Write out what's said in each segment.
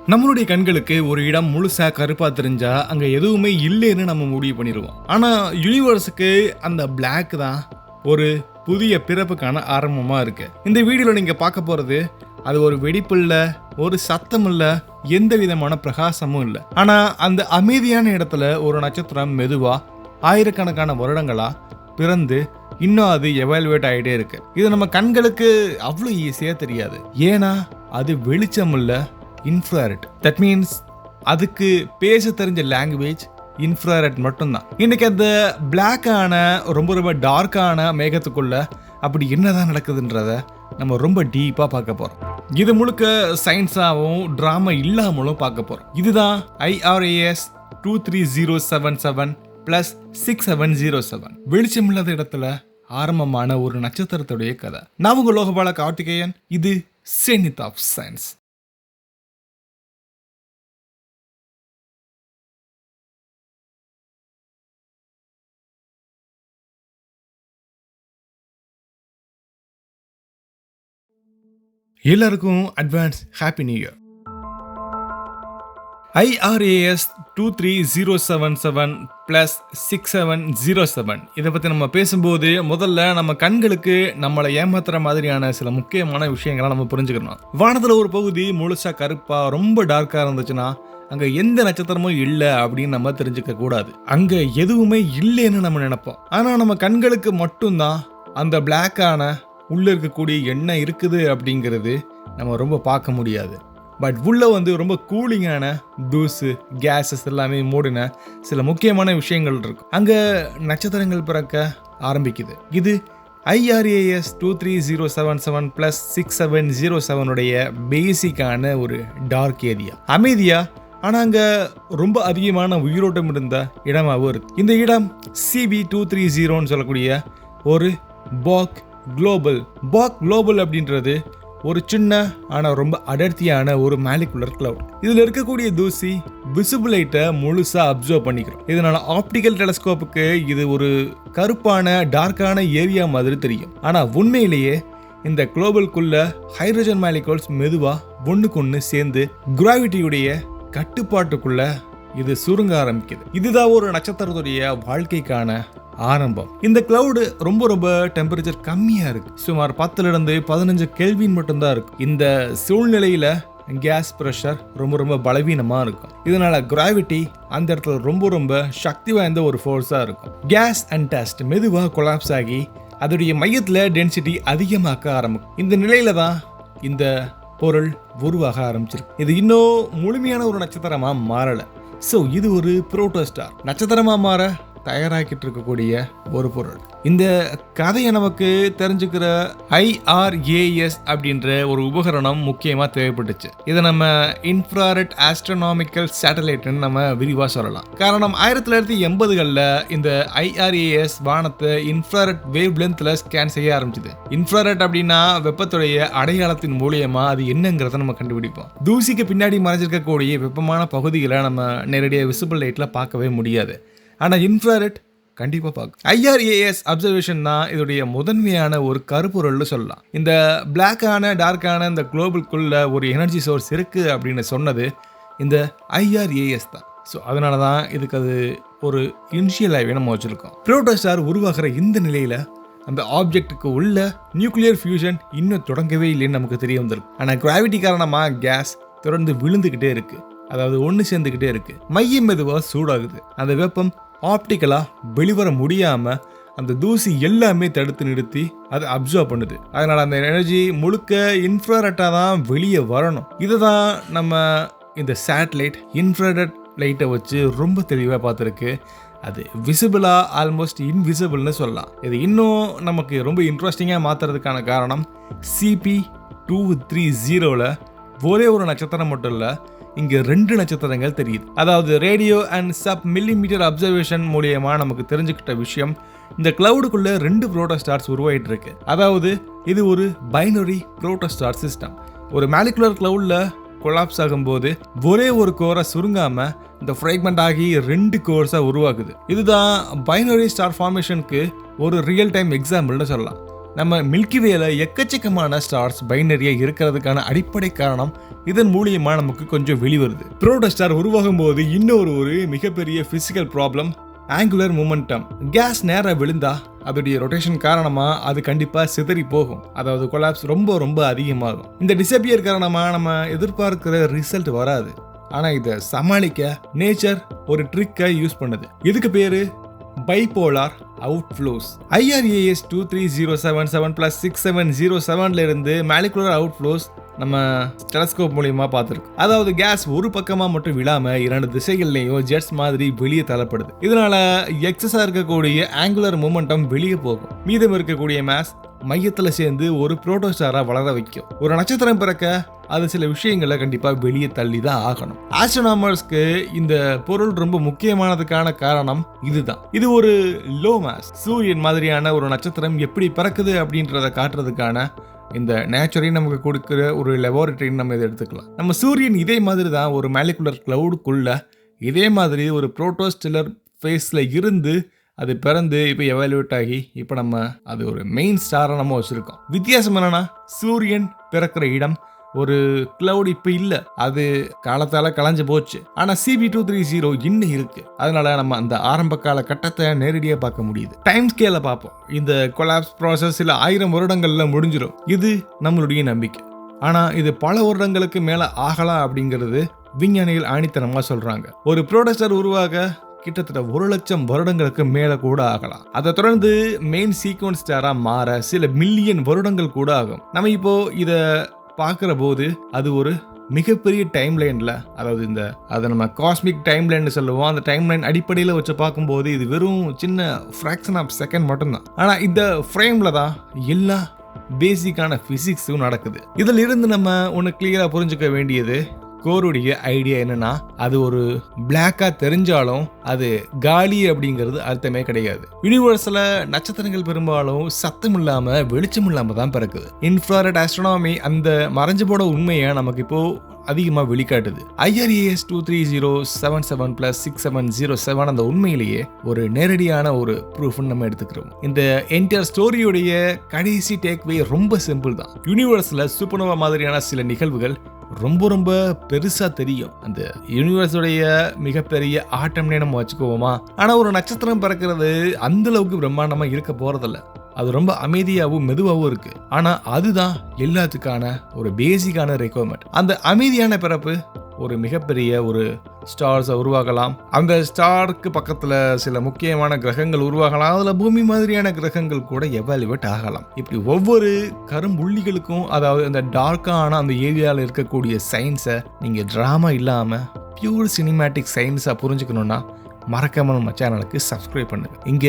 நம்மளுடைய கண்களுக்கு ஒரு இடம் முழுசா கருப்பா தெரிஞ்சா அங்க எதுவுமே இல்லைன்னு நம்ம முடிவு பண்ணிடுவோம். ஆனா யூனிவர்ஸுக்கு அந்த பிளாக் தான் ஒரு புதிய பிறப்புக்கான ஆரம்பமா இருக்கு. இந்த வீடியோல நீங்க பார்க்க போறது அது ஒரு வெடிப்பு இல்ல, ஒரு சத்தம் இல்ல, எந்த விதமான பிரகாசமும் இல்ல. ஆனா அந்த அமைதியான இடத்துல ஒரு நட்சத்திரம் மெதுவா ஆயிரக்கணக்கான வருடங்களா பிறந்து இன்னும் அது எவால்வேட் ஆகிட்டே இருக்கு. இது நம்ம கண்களுக்கு அவ்வளோ ஈஸியா தெரியாது. ஏன்னா அது வெளிச்சம் இல்ல, இன்ஃப்ராரெட். தட் மீன்ஸ் அதுக்கு பேச தெரிஞ்ச லாங்குவேஜ் இன்ஃப்ராரெட் மட்டும்தான். இன்னைக்கு அந்த பிளாக்கான ரொம்ப ரொம்ப டார்க்கான மேகத்துக்குள்ள அப்படி என்னதான் நடக்குதுன்றத நம்ம ரொம்ப டீப்பா பார்க்க போறோம். இது முழுக்க சயின்ஸாவும் டிராமா இல்லாமலும் பார்க்க போறோம். இதுதான் IRAS 23077 + 6707 வெளிச்சம் இல்லாத இடத்துல ஆரம்பமான ஒரு நட்சத்திரத்துடைய கதை. நான் உங்க லோகபால கார்த்திகேயன். இது செனித் ஆஃப் சயின்ஸ். எல்லாருக்கும் advance happy new year. IRAS 23077 + 6707 இதை பற்றி நம்ம பேசும்போது முதல்ல நம்ம கண்களுக்கு நம்மளை ஏமாத்துற மாதிரியான சில முக்கியமான விஷயங்களை நம்ம புரிஞ்சுக்கணும். வானத்தில் ஒரு பகுதி முழுசா கருப்பா ரொம்ப டார்க்காக இருந்துச்சுன்னா அங்கே எந்த நட்சத்திரமும் இல்லை அப்படின்னு நம்ம தெரிஞ்சுக்க கூடாது. அங்கே எதுவுமே இல்லைன்னு நம்ம நினைப்போம். ஆனால் நம்ம கண்களுக்கு மட்டும்தான் அந்த பிளாக்கான உள்ள இருக்கக்கூடிய என்ன இருக்குது அப்படிங்கிறது நம்ம ரொம்ப பார்க்க முடியாது. பட் உள்ள ரொம்ப கூலிங்கான தூசு கேஸஸ் எல்லாமே மூடின சில முக்கியமான விஷயங்கள் இருக்கு. அங்க நட்சத்திரங்கள் பிறக்க ஆரம்பிக்குது. இது IRAS 23077 + 6707 பேசிக்கான ஒரு டார்க் ஏரியா. அமைதியா ஆனா அங்க ரொம்ப அதிகமான உயிரோட்டம் இருந்த இடமாகவும் இருக்கு. இந்த இடம் CB230 சொல்லக்கூடிய ஒரு பாக் குளோபல் அப்படின்றது ஒரு சின்ன ஆனா ரொம்ப அடர்த்தியான ஒரு மாலிகுலர் கிளவுட். இதுல இருக்கக்கூடிய தூசி விசிபிள் லைட்டை முழுசா அப்சர்வ் பண்ணிக்கிறோம். இதனால ஆப்டிக்கல் டெலஸ்கோப்புக்கு இது ஒரு கருப்பான டார்க்கான ஏரியா மாதிரி தெரியும். ஆனா உண்மையிலேயே இந்த குளோபலுக்குள்ள ஹைட்ரஜன் மாலிகுல்ஸ் மெதுவா ஒண்ணுக்கு ஒண்ணு சேர்ந்து கிராவிட்டியுடைய கட்டுப்பாட்டுக்குள்ள இது சுருங்க ஆரம்பிக்குது. இதுதான் ஒரு நட்சத்திரத்துடைய வாழ்க்கைக்கான ஆரம்பம். இந்த கிளவுடு ரொம்ப ரொம்ப டெம்பரேச்சர் கம்மியா இருக்கு. சுமார் 10 to 15 கெல்வின் மட்டும்தான் இருக்கு. இந்த சூழ்நிலையில கேஸ் பிரஷர் ரொம்ப ரொம்ப பலவீனமா இருக்கும். இதனால கிராவிட்டி அந்த இடத்துல ரொம்ப ரொம்ப சக்தி வாய்ந்த ஒரு ஃபோர்ஸா இருக்கும். கேஸ் அண்ட் டஸ்ட் மெதுவா கொலாப்ஸ் ஆகி அதோடைய மையத்துல டென்சிட்டி அதிகமாக்க ஆரம்பிக்கும். இந்த நிலையில தான் இந்த பொருள் உருவாக ஆரம்பிச்சிருக்கு. இது இன்னும் முழுமையான ஒரு நட்சத்திரமா மாறல. ஸோ இது ஒரு புரோட்டோஸ்டார் நட்சத்திரமா மாற தயாராக்கிட்டு இருக்கக்கூடிய ஒரு பொருள். இந்த கதையை நமக்கு தெரிஞ்சுக்கிற IRAS அப்படின்ற ஒரு உபகரணம் முக்கியமா தேவைப்பட்டுச்சு. இதை நம்ம இன்ஃப்ராரெட் ஆஸ்ட்ரோனாமிக்கல் சேட்டலைட்னு நம்ம விரிவா சொல்லலாம். காரணம் 1980களில் இந்த IRAS வானத்தை இன்ஃப்ராரெட் வேவ் லென்த்ல ஸ்கேன் செய்ய ஆரம்பிச்சது. இன்ஃப்ராரெட் அப்படின்னா வெப்பத்துடைய அடையாளத்தின் மூலியமா அது என்னங்கிறத நம்ம கண்டுபிடிப்போம். தூசிக்கு பின்னாடி மறைஞ்சிருக்கக்கூடிய வெப்பமான பகுதிகளை நம்ம நேரடியாக விசிபிள் லைட்ல பார்க்கவே முடியாது. ஆனால் இன்ஃப்ராரெட் கண்டிப்பாக பார்க்கும். IRAS அப்சர்வேஷன் தான் இதோடைய முதன்மையான ஒரு கருப்பொருள்னு சொல்லலாம். இந்த பிளாக்கான டார்க்கான இந்த குளோபலுக்குள்ள ஒரு எனர்ஜி சோர்ஸ் இருக்கு அப்படின்னு சொன்னது இந்த IRAS தான். ஸோ அதனால தான் இதுக்கு அது ஒரு இனிஷியலாகவே நம்ம வச்சுருக்கோம். புரோட்டோஸ்டார் உருவாகிற இந்த நிலையில் அந்த ஆப்ஜெக்டுக்கு உள்ள நியூக்ளியர் ஃபியூஷன் இன்னும் தொடங்கவே இல்லைன்னு நமக்கு தெரிய வந்திருக்கு. ஆனால் கிராவிட்டி காரணமாக கேஸ் தொடர்ந்து விழுந்துக்கிட்டே இருக்கு. அதாவது ஒன்று சேர்ந்துக்கிட்டே இருக்கு. மையம் மெதுவாக சூடாகுது. அந்த வெப்பம் ஆப்டிக்கலா வெளிவர முடியாம அந்த தூசி எல்லாமே தடுத்து நிறுத்தி அதை அப்சர்வ் பண்ணுது. அதனால அந்த எனர்ஜி முழுக்க இன்ஃப்ராரெட்டா தான் வெளியே வரணும். இதுதான் நம்ம இந்த சேட்டலைட் இன்ஃப்ராரெட் லைட்டை வச்சு ரொம்ப தெளிவாக பார்த்துருக்கு. அது விசிபிளா ஆல்மோஸ்ட் இன்விசிபிள்னு சொல்லலாம். இது இன்னும் நமக்கு ரொம்ப இன்ட்ரெஸ்டிங்காக மாற்றுறதுக்கான காரணம் CP230 ஒரே ஒரு நட்சத்திரம் மட்டும் இல்லை, இங்க 2 நட்சத்திரங்கள் தெரியுது. அதாவது radio and sub millimetre observation மூலியமா நமக்கு தெரிஞ்சுக்கிட்ட விஷயம், இந்த கிளவுடுக்குள்ள 2 புரோட்டோஸ்டார்ஸ் உருவாயிட்டு இருக்கு. அதாவது இது ஒரு பைனரி புரோட்டோஸ்டார் சிஸ்டம். ஒரு மாலிகுலர் கிளவுட்ல கொலாப்ஸ் ஆகும்போது ஒரே ஒரு கோரை சுருங்காம இந்த ஃப்ராக்மெண்ட் ஆகி 2 கோர்ஸா உருவாகுது. இதுதான் பைனரி ஸ்டார் ஃபார்மேஷனுக்கு ஒரு ரியல் டைம் எக்ஸாம்பிள்னு சொல்லலாம். நம்ம மில்கி வேல எக்கச்சக்கமான ஸ்டார்ஸ் பைனரியா இருக்கிறதுக்கான அடிப்படை காரணம் இதன் மூலியமா நமக்கு கொஞ்சம் வெளிவருது. புரோட்டோஸ்டார் உருவாகும் போது இன்னொரு மிகப்பெரிய physical problem angular momentum. Gas நேரா விழுந்தா அதோடைய ரொட்டேஷன் காரணமா அது கண்டிப்பா சிதறி போகும், அதாவது கொலாப்ஸ் ரொம்ப ரொம்ப அதிகமாகும். இந்த டிசப்பியர் காரணமா நம்ம எதிர்பார்க்கிற ரிசல்ட் வராது. ஆனா இதை சமாளிக்க நேச்சர் ஒரு ட்ரிக்கை யூஸ் பண்ணுது. இதுக்கு பேரு பைபோலார் அவுட்ஃப்ளோஸ். IRAS 23077 + 6707 இருந்து மாலிகுலர் அவுட்ஃப்ளோஸ் நம்ம டெலஸ்கோப் மூலியமா பார்த்திருக்கோம். அதாவது கேஸ் ஒரு பக்கமா மட்டும் விழாம 2 திசைகள்லயும் ஜெட்ஸ் மாதிரி வெளியே தள்ளப்படுது. இதனால எக்ஸஸா இருக்கக்கூடிய ஆங்குலர் மொமெண்டம் வெளியே போகும். மீதம் இருக்கக்கூடிய மாஸ் மையத்துல சேர்ந்து ஒரு புரோட்டோஸ்டாரா வளர வைக்கும். ஒரு நட்சத்திரம் பிறக்க அது சில விஷயங்களை கண்டிப்பா வெளியே தள்ளி தான் ஆகணும். ஆஸ்ட்ரோனாமர்ஸ்க்கு இந்த பொருள் ரொம்ப முக்கியமானதுக்கான காரணம் இதுதான். இது ஒரு லோ மாஸ் சூரியன் மாதிரியான ஒரு நட்சத்திரம் எப்படி பறக்குது அப்படின்றத காட்டுறதுக்கான இந்த நேச்சரையும் நமக்கு கொடுக்கிற ஒரு லெபார்டரின்னு நம்ம இதை எடுத்துக்கலாம். நம்ம சூரியன் இதே மாதிரி தான் ஒரு மாலிகுலர் கிளவுடுக்குள்ள இதே மாதிரி ஒரு புரோட்டோஸ்டெல்லர் ஃபேஸ்ல இருந்து அது பிறந்து இப்போ எவாலுவேட் ஆகி இப்போ நம்ம அது ஒரு மெயின் ஸ்டாரை நம்ம வச்சிருக்கோம். வித்தியாசம் என்னன்னா சூரியன் பிறக்கிற இடம் ஒரு கிளவுட் இப்ப இல்ல, அது காலத்தால கலைஞ்சு போச்சு. ஆனா CB230 இன்னும் இருக்கு. அதனால நம்ம அந்த ஆரம்ப கால கட்டத்தை நேரடியா பார்க்க முடியுது. டைம் ஸ்கேல பார்ப்போம். இந்த கொலாப்ஸ் ப்ராசஸ் சில 1000 வருடங்கள்ல முடிஞ்சிடும். இது நம்மளுடைய நம்பிக்கை. ஆனா இது பல வருடங்களுக்கு மேல ஆகலாம் அப்படிங்கிறது விஞ்ஞானிகள் ஆணித்தனமா சொல்றாங்க. ஒரு புரோட்டோஸ்டார் உருவாக கிட்டத்தட்ட 1,00,000 வருடங்களுக்கு மேல கூட ஆகலாம். அதை தொடர்ந்து மெயின் சீக்வன்ஸ் ஸ்டாரா மாற சில மில்லியன் வருடங்கள் கூட ஆகும். நம்ம இப்போ இத பார்க்கிற போது அது ஒரு மிகப்பெரிய டைம் லைன்ல, அதாவது அதை நம்ம காஸ்மிக் டைம் லைன் சொல்லுவோம். அந்த டைம் லைன் அடிப்படையில் வச்சு பார்க்கும்போது இது வெறும் சின்ன ஃப்ராக்ஷன் ஆஃப் செகண்ட் மட்டும்தான். ஆனா இந்த ஃப்ரேம்ல தான் எல்லா பேசிக்கான பிசிக்ஸும் நடக்குது. இதுல இருந்து நம்ம ஒன்று கிளியரா புரிஞ்சுக்க வேண்டியது, கோருடைய ஐடியா என்னன்னா அது ஒரு பிளாக்கா தெரிஞ்சாலும் அது காலி அப்படிங்கிறது அர்த்தமே கிடையாது. யூனிவர்ஸ்ல நட்சத்திரங்கள் பெரும்பாலும் சத்தம் இல்லாம வெளிச்சம் இல்லாம தான் பிறக்குது. இன்ஃப்ராரெட் ஆஸ்ட்ரோனாமி அந்த மறைஞ்சு போட உண்மையை நமக்கு இப்போ அதிகமா வெளிக்காட்டுது. IRAS 23077 + 6707 அந்த உண்மையிலேயே ஒரு நேரடியான ஒரு ப்ரூஃப் நம்ம எடுத்துக்கிறோம். இந்த என்டையர் ஸ்டோரியுடைய கடைசி டேக்வே ரொம்ப சிம்பிள் தான். யூனிவர்ஸ்ல சூப்பர்னோவா மாதிரியான சில நிகழ்வுகள் ரொம்ப ரொம்ப பெருசா தெரியும். அந்த யூனிவர்ஸோடைய மிகப்பெரிய ஆட்டம்னே நம்ம வச்சுக்குவோமா. ஆனா ஒரு நட்சத்திரம் பறக்கிறது அந்த அளவுக்கு பிரம்மாண்டமா இருக்க போறதில்ல. அது ரொம்ப அமைதியாகவும் மெதுவாகவும் இருக்கு. ஆனா அதுதான் எல்லாத்துக்கான ஒரு பேசிக்கான ரெக்குவயர்மெண்ட். அந்த அமைதியான பிறப்பு ஒரு மிகப்பெரிய ஒரு ஸ்டார்ஸை உருவாகலாம். அந்த ஸ்டாருக்கு பக்கத்துல சில முக்கியமான கிரகங்கள் உருவாகலாம். அதுல பூமி மாதிரியான கிரகங்கள் கூட எவாலுவேட் ஆகலாம். இப்படி ஒவ்வொரு கரும்புள்ளிகளுக்கும், அதாவது அந்த டார்க்கான அந்த ஏரியாவில் இருக்கக்கூடிய சயின்ஸை நீங்க டிராமா இல்லாம பியூர் சினிமேட்டிக் சயின்ஸா புரிஞ்சுக்கணும்னா மறக்காம நம்ம சேனலுக்கு சப்ஸ்கிரைப் பண்ணுங்க. இங்க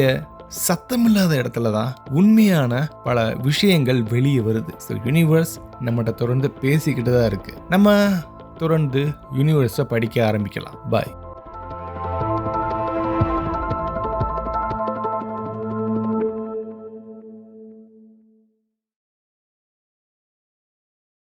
சத்தமில்லாத இடத்துல தான் உண்மையான பல விஷயங்கள் வெளியே வருது. யூனிவர்ஸ் நம்மகிட்ட தொடர்ந்து பேசிக்கிட்டு தான் இருக்கு. நம்ம தொடர்ந்து யூனிவர்ஸை படிக்க ஆரம்பிக்கலாம். பாய்.